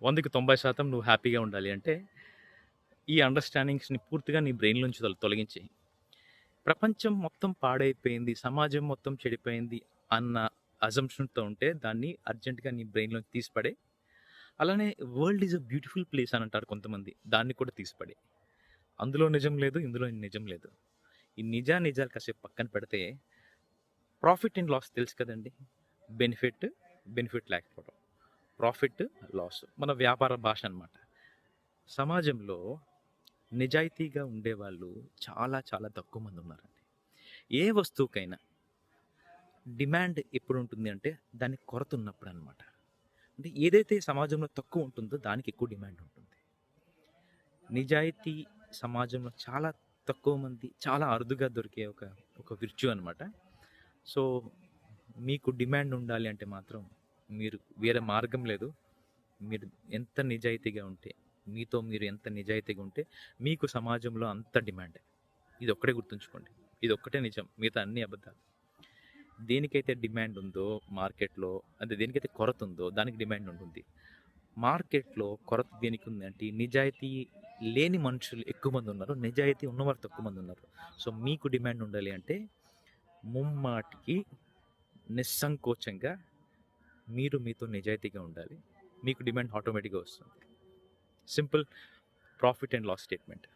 100కి 90% నువ్వు హ్యాపీగా ఉండాలి అంటే, ఈ అండర్‌స్టాండింగ్స్‌ని పూర్తిగా నీ బ్రెయిన్‌లోంచి తొలగించేయి. ప్రపంచం మొత్తం పాడైపోయింది, సమాజం మొత్తం చెడిపోయింది అన్న అజంప్షన్‌తో ఉంటే దాన్ని అర్జెంట్‌గా నీ బ్రెయిన్‌లోంచి తీసి పడేయి. అలానే world is a beautiful place అని అంటారు కొంతమంది. దాన్ని కూడా తీసి పడేయి. అందులో నిజం లేదు, ఇందులో నిజం లేదు. ఈ నిజాలు కాసేపు పక్కన పెడితే ప్రాఫిట్ అండ్ లాస్ తెలుసు కదండీ! బెనిఫిట్, బెనిఫిట్ లేకపోవడం. Profit, loss. మన వ్యాపార భాష అనమాట. సమాజంలో నిజాయితీగా ఉండేవాళ్ళు చాలా చాలా తక్కువ మంది ఉన్నారండి. ఏ వస్తువుకైనా డిమాండ్ ఎప్పుడుంటుంది అంటే దానికి కొరత ఉన్నప్పుడనమాట. అంటే ఏదైతే సమాజంలో తక్కువ ఉంటుందో దానికి ఎక్కువ డిమాండ్ ఉంటుంది. నిజాయితీ సమాజంలో చాలా తక్కువ మంది, చాలా అరుదుగా దొరికే ఒక విర్చ్యూ అనమాట. సో, మీకు డిమాండ్ ఉండాలి అంటే మాత్రం మీరు వేరే మార్గం లేదు. మీరు ఎంత నిజాయితీగా ఉంటే, మీతో మీరు ఎంత నిజాయితీగా ఉంటే, మీకు సమాజంలో అంత డిమాండే. ఇదొక్కటే గుర్తుంచుకోండి. ఇదొక్కటే నిజం. మిగతా అన్నీ అబద్ధాలు. దేనికైతే డిమాండ్ ఉందో మార్కెట్‌లో, అంటే దేనికైతే కొరత ఉందో దానికి డిమాండ్ ఉంటుంది. మార్కెట్‌లో కొరత దేనికి ఉందంటే, నిజాయితీ లేని మనుషులు ఎక్కువ మంది ఉన్నారు. నిజాయితీ ఉన్నవారు తక్కువ మంది ఉన్నారు. సో, మీకు డిమాండ్ ఉండాలి అంటే ముమ్మాటికి నిస్సంకోచంగా మీరు మీతో నిజాయితీగా ఉండాలి. మీకు డిమాండ్ ఆటోమేటిక్‌గా వస్తుంది. Simple profit and loss statement.